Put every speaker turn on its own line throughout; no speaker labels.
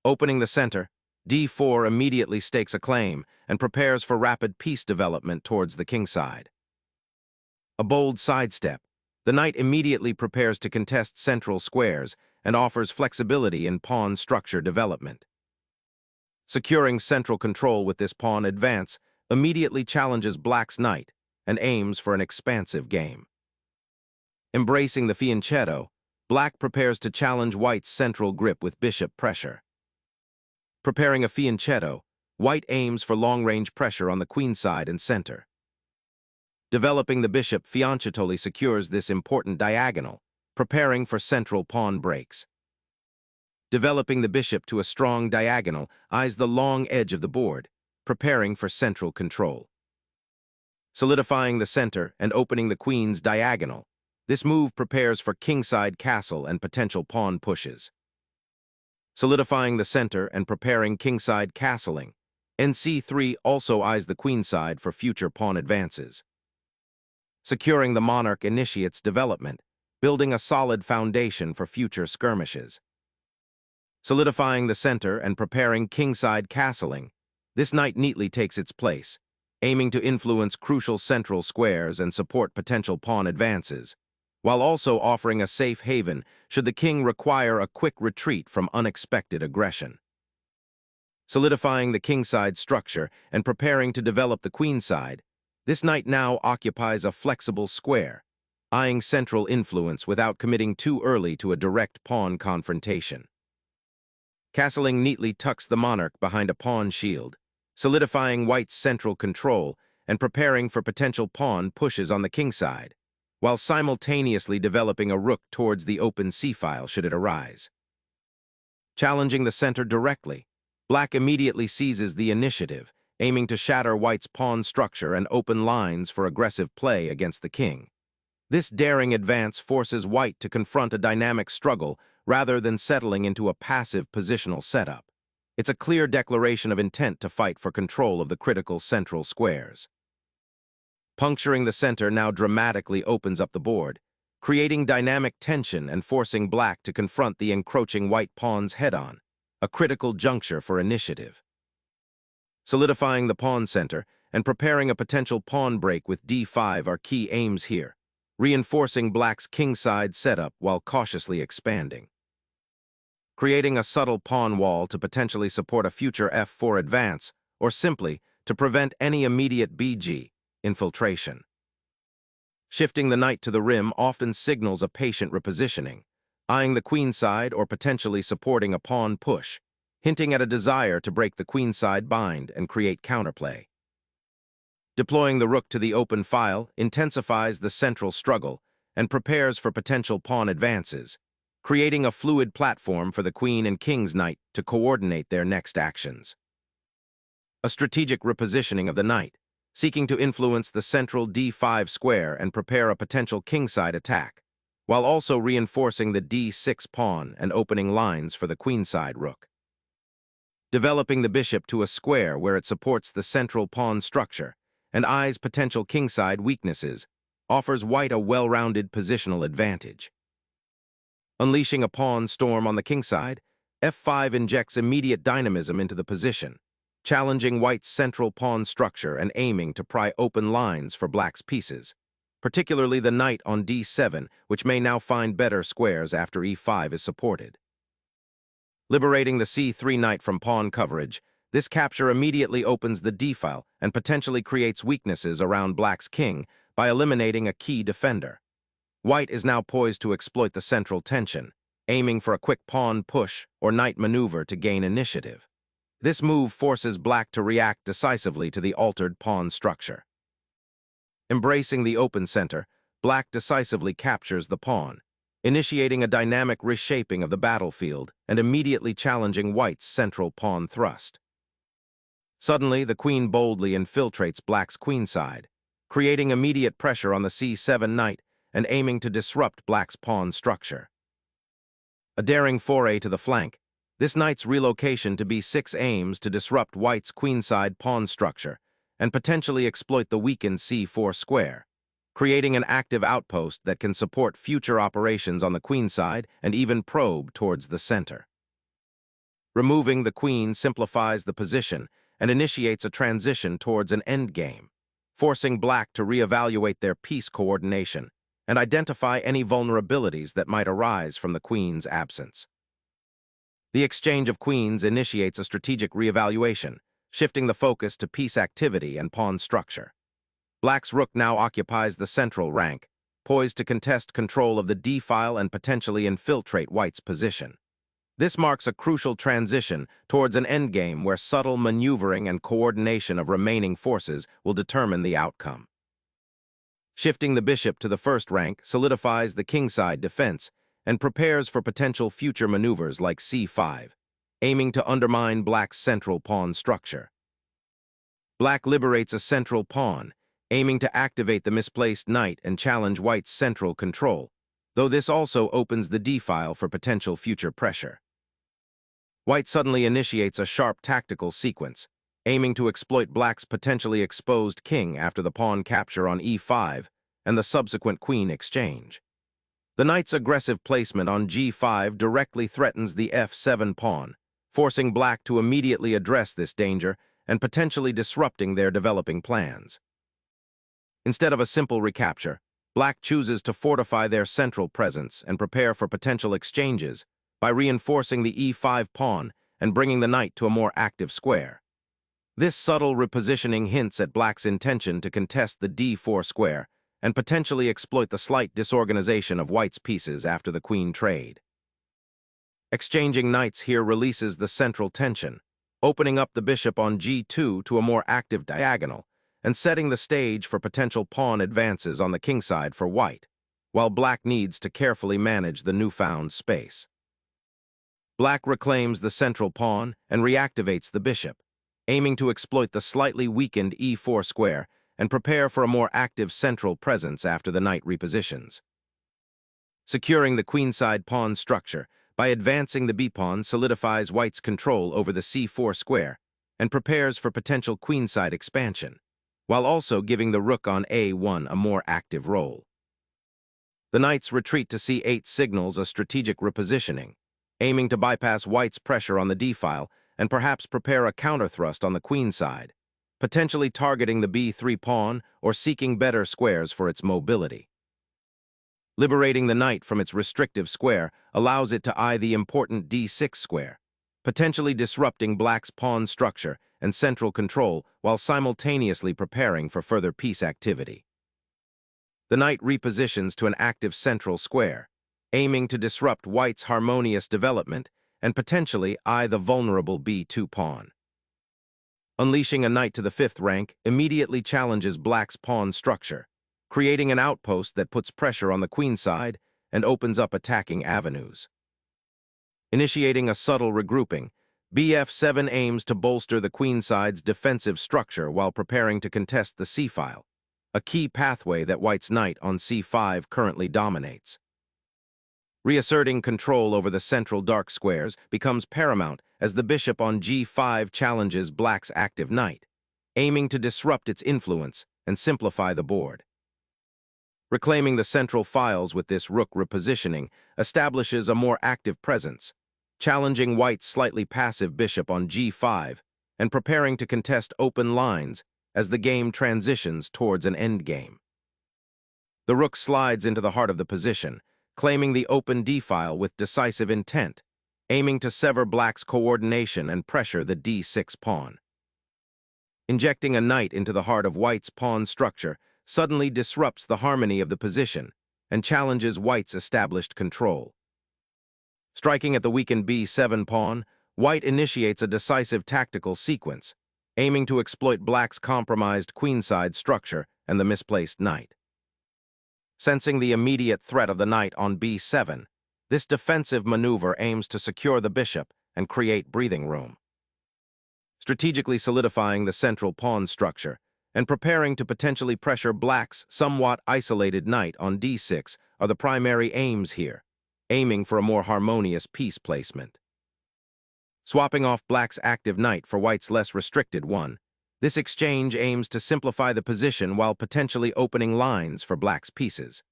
Opening the center, d4 immediately stakes a claim and prepares for rapid piece development towards the kingside. A bold sidestep, the knight immediately prepares to contest central squares and offers flexibility in pawn structure development. Securing central control with this pawn advance immediately challenges black's knight and aims for an expansive game. Embracing the fianchetto, black prepares to challenge white's central grip with bishop pressure. Preparing a fianchetto, white aims for long-range pressure on the queenside and center. Developing the bishop fianchetto secures this important diagonal, preparing for central pawn breaks. Developing the bishop to a strong diagonal eyes the long edge of the board, preparing for central control. Solidifying the center and opening the queen's diagonal, this move prepares for kingside castle and potential pawn pushes. Solidifying the center and preparing kingside castling, nc3 also eyes the queenside for future pawn advances. Securing the monarch initiates development, building a solid foundation for future skirmishes. Solidifying the center and preparing kingside castling, this knight neatly takes its place, aiming to influence crucial central squares and support potential pawn advances, while also offering a safe haven should the king require a quick retreat from unexpected aggression. Solidifying the kingside structure and preparing to develop the queenside, this knight now occupies a flexible square, eyeing central influence without committing too early to a direct pawn confrontation. Castling neatly tucks the monarch behind a pawn shield, solidifying white's central control and preparing for potential pawn pushes on the kingside, while simultaneously developing a rook towards the open c-file should it arise. Challenging the center directly, black immediately seizes the initiative, aiming to shatter white's pawn structure and open lines for aggressive play against the king. This daring advance forces white to confront a dynamic struggle rather than settling into a passive positional setup. It's a clear declaration of intent to fight for control of the critical central squares. Puncturing the center now dramatically opens up the board, creating dynamic tension and forcing black to confront the encroaching white pawns head-on, a critical juncture for initiative. Solidifying the pawn center and preparing a potential pawn break with d5 are key aims here, reinforcing black's kingside setup while cautiously expanding. Creating a subtle pawn wall to potentially support a future f4 advance, or simply to prevent any immediate bg infiltration. Shifting the knight to the rim often signals a patient repositioning, eyeing the queenside or potentially supporting a pawn push, hinting at a desire to break the queenside bind and create counterplay. Deploying the rook to the open file intensifies the central struggle and prepares for potential pawn advances, creating a fluid platform for the queen and king's knight to coordinate their next actions. A strategic repositioning of the knight, seeking to influence the central d5 square and prepare a potential kingside attack, while also reinforcing the d6 pawn and opening lines for the queenside rook. Developing the bishop to a square where it supports the central pawn structure and eyes potential kingside weaknesses offers white a well-rounded positional advantage. Unleashing a pawn storm on the kingside, f5 injects immediate dynamism into the position, challenging white's central pawn structure and aiming to pry open lines for black's pieces, particularly the knight on d7, which may now find better squares after e5 is supported. Liberating the c3 knight from pawn coverage, this capture immediately opens the d-file and potentially creates weaknesses around black's king by eliminating a key defender. White is now poised to exploit the central tension, aiming for a quick pawn push or knight maneuver to gain initiative. This move forces black to react decisively to the altered pawn structure. Embracing the open center, black decisively captures the pawn, initiating a dynamic reshaping of the battlefield and immediately challenging white's central pawn thrust. Suddenly, the queen boldly infiltrates black's queenside, creating immediate pressure on the c7 knight and aiming to disrupt black's pawn structure. A daring foray to the flank, this knight's relocation to b6 aims to disrupt white's queenside pawn structure and potentially exploit the weakened c4 square, creating an active outpost that can support future operations on the queenside and even probe towards the center. Removing the queen simplifies the position and initiates a transition towards an endgame, forcing black to reevaluate their piece coordination and identify any vulnerabilities that might arise from the queen's absence. The exchange of queens initiates a strategic reevaluation, shifting the focus to piece activity and pawn structure. Black's rook now occupies the central rank, poised to contest control of the d-file and potentially infiltrate white's position. This marks a crucial transition towards an endgame where subtle maneuvering and coordination of remaining forces will determine the outcome. Shifting the bishop to the first rank solidifies the kingside defense and prepares for potential future maneuvers like c5, aiming to undermine black's central pawn structure. Black liberates a central pawn, aiming to activate the misplaced knight and challenge white's central control, though this also opens the d-file for potential future pressure. White suddenly initiates a sharp tactical sequence, aiming to exploit black's potentially exposed king after the pawn capture on e5 and the subsequent queen exchange. The knight's aggressive placement on g5 directly threatens the f7 pawn, forcing black to immediately address this danger and potentially disrupting their developing plans. Instead of a simple recapture, black chooses to fortify their central presence and prepare for potential exchanges by reinforcing the e5 pawn and bringing the knight to a more active square. This subtle repositioning hints at black's intention to contest the d4 square and potentially exploit the slight disorganization of white's pieces after the queen trade. Exchanging knights here releases the central tension, opening up the bishop on g2 to a more active diagonal and setting the stage for potential pawn advances on the kingside for white, while black needs to carefully manage the newfound space. Black reclaims the central pawn and reactivates the bishop, aiming to exploit the slightly weakened e4 square and prepare for a more active central presence after the knight repositions. Securing the queenside pawn structure by advancing the b-pawn solidifies white's control over the c4 square and prepares for potential queenside expansion, while also giving the rook on a1 a more active role. The knight's retreat to c8 signals a strategic repositioning, aiming to bypass white's pressure on the d-file and perhaps prepare a counterthrust on the queenside, potentially targeting the b3 pawn or seeking better squares for its mobility. Liberating the knight from its restrictive square allows it to eye the important d6 square, potentially disrupting black's pawn structure and central control while simultaneously preparing for further piece activity. The knight repositions to an active central square, aiming to disrupt white's harmonious development and potentially eye the vulnerable b2 pawn. Unleashing a knight to the fifth rank immediately challenges black's pawn structure, creating an outpost that puts pressure on the queenside and opens up attacking avenues. Initiating a subtle regrouping, bf7 aims to bolster the queenside's defensive structure while preparing to contest the c-file, a key pathway that white's knight on c5 currently dominates. Reasserting control over the central dark squares becomes paramount as the bishop on g5 challenges black's active knight, aiming to disrupt its influence and simplify the board. Reclaiming the central files with this rook repositioning establishes a more active presence, challenging white's slightly passive bishop on g5 and preparing to contest open lines as the game transitions towards an endgame. The rook slides into the heart of the position, claiming the open d-file with decisive intent, aiming to sever black's coordination and pressure the d6 pawn. Injecting a knight into the heart of white's pawn structure suddenly disrupts the harmony of the position and challenges white's established control. Striking at the weakened b7 pawn, white initiates a decisive tactical sequence, aiming to exploit black's compromised queenside structure and the misplaced knight. Sensing the immediate threat of the knight on b7, this defensive maneuver aims to secure the bishop and create breathing room. Strategically solidifying the central pawn structure and preparing to potentially pressure black's somewhat isolated knight on d6 are the primary aims here, aiming for a more harmonious piece placement. Swapping off black's active knight for white's less restricted one, this exchange aims to simplify the position while potentially opening lines for black's pieces.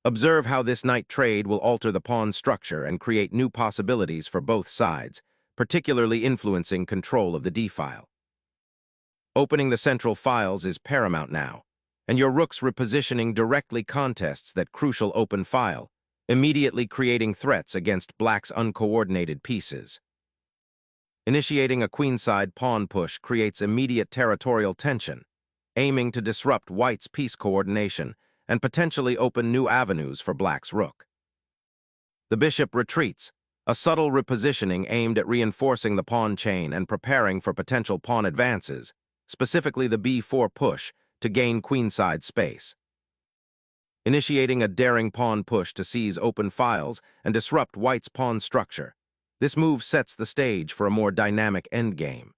Observe how this knight trade will alter the pawn structure and create new possibilities for both sides, particularly influencing control of the d-file. Opening the central files is paramount now, and your rook's repositioning directly contests that crucial open file, immediately creating threats against black's uncoordinated pieces. Initiating a queenside pawn push creates immediate territorial tension, aiming to disrupt white's piece coordination and potentially open new avenues for black's rook. The bishop retreats, a subtle repositioning aimed at reinforcing the pawn chain and preparing for potential pawn advances, specifically the b4 push, to gain queenside space. Initiating a daring pawn push to seize open files and disrupt white's pawn structure, this move sets the stage for a more dynamic endgame.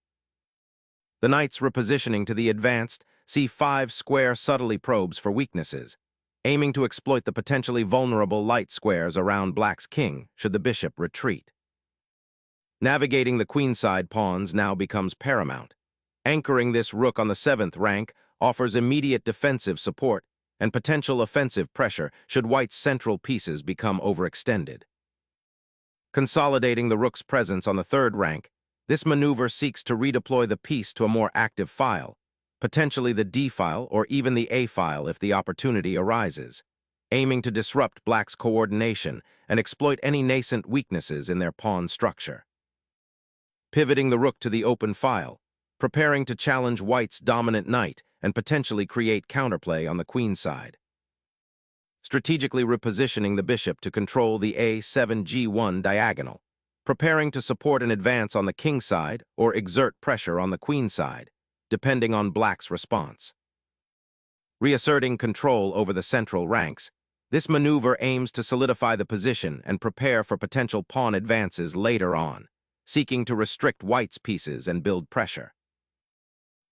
The knight's repositioning to the advanced c5 square subtly probes for weaknesses, aiming to exploit the potentially vulnerable light squares around black's king should the bishop retreat. Navigating the queenside pawns now becomes paramount. Anchoring this rook on the 7th rank offers immediate defensive support and potential offensive pressure should white's central pieces become overextended. Consolidating the rook's presence on the 3rd rank, this maneuver seeks to redeploy the piece to a more active file, potentially the D file or even the A file if the opportunity arises, aiming to disrupt black's coordination and exploit any nascent weaknesses in their pawn structure. Pivoting the rook to the open file, preparing to challenge white's dominant knight and potentially create counterplay on the queen side. Strategically repositioning the bishop to control the a7-g1 diagonal, preparing to support an advance on the king side or exert pressure on the queen side, depending on black's response. Reasserting control over the central ranks, this maneuver aims to solidify the position and prepare for potential pawn advances later on, seeking to restrict white's pieces and build pressure.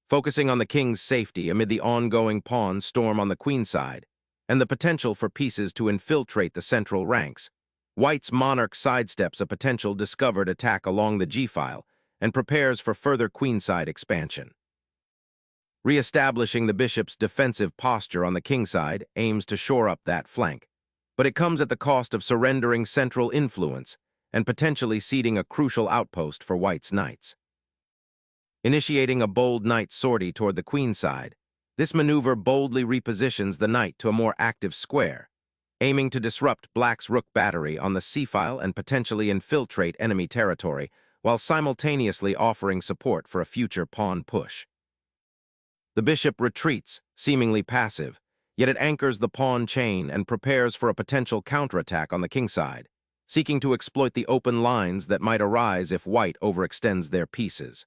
Focusing on the king's safety amid the ongoing pawn storm on the queen side, and the potential for pieces to infiltrate the central ranks, white's monarch sidesteps a potential discovered attack along the g-file and prepares for further queenside expansion. Re-establishing the bishop's defensive posture on the king side aims to shore up that flank, but it comes at the cost of surrendering central influence and potentially ceding a crucial outpost for white's knights. Initiating a bold knight sortie toward the queen side, this maneuver boldly repositions the knight to a more active square, aiming to disrupt black's rook battery on the c-file and potentially infiltrate enemy territory, while simultaneously offering support for a future pawn push. The bishop retreats, seemingly passive, yet it anchors the pawn chain and prepares for a potential counterattack on the king side, seeking to exploit the open lines that might arise if white overextends their pieces.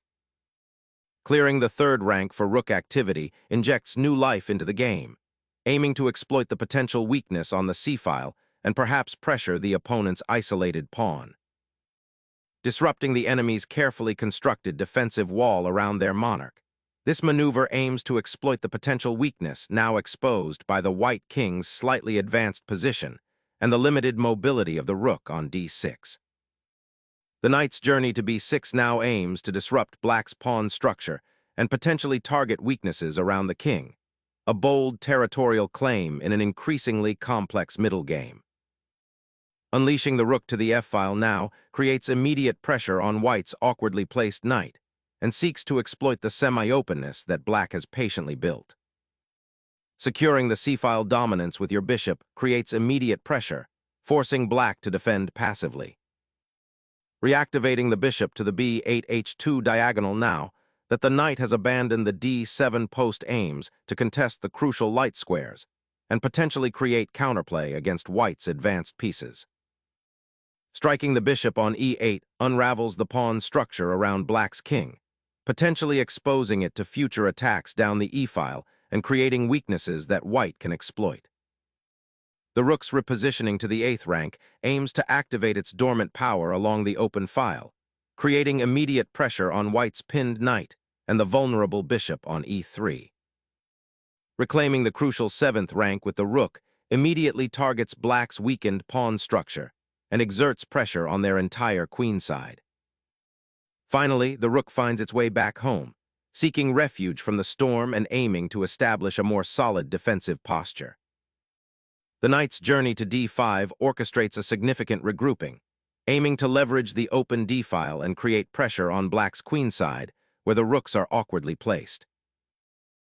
Clearing the 3rd rank for rook activity injects new life into the game, aiming to exploit the potential weakness on the c-file and perhaps pressure the opponent's isolated pawn. Disrupting the enemy's carefully constructed defensive wall around their monarch, this maneuver aims to exploit the potential weakness now exposed by the white king's slightly advanced position and the limited mobility of the rook on d6. The knight's journey to b6 now aims to disrupt black's pawn structure and potentially target weaknesses around the king, a bold territorial claim in an increasingly complex middle game. Unleashing the rook to the f-file now creates immediate pressure on white's awkwardly placed knight and seeks to exploit the semi-openness that black has patiently built. Securing the c-file dominance with your bishop creates immediate pressure, forcing black to defend passively. Reactivating the bishop to the b8h2 diagonal now that the knight has abandoned the d7 post aims to contest the crucial light squares and potentially create counterplay against white's advanced pieces. Striking the bishop on e8 unravels the pawn structure around black's king, potentially exposing it to future attacks down the e-file and creating weaknesses that white can exploit. The rook's repositioning to the 8th rank aims to activate its dormant power along the open file, creating immediate pressure on white's pinned knight and the vulnerable bishop on e3. Reclaiming the crucial 7th rank with the rook immediately targets black's weakened pawn structure and exerts pressure on their entire queen side. Finally, the rook finds its way back home, seeking refuge from the storm and aiming to establish a more solid defensive posture. The knight's journey to d5 orchestrates a significant regrouping, aiming to leverage the open d-file and create pressure on black's queen side, where the rooks are awkwardly placed.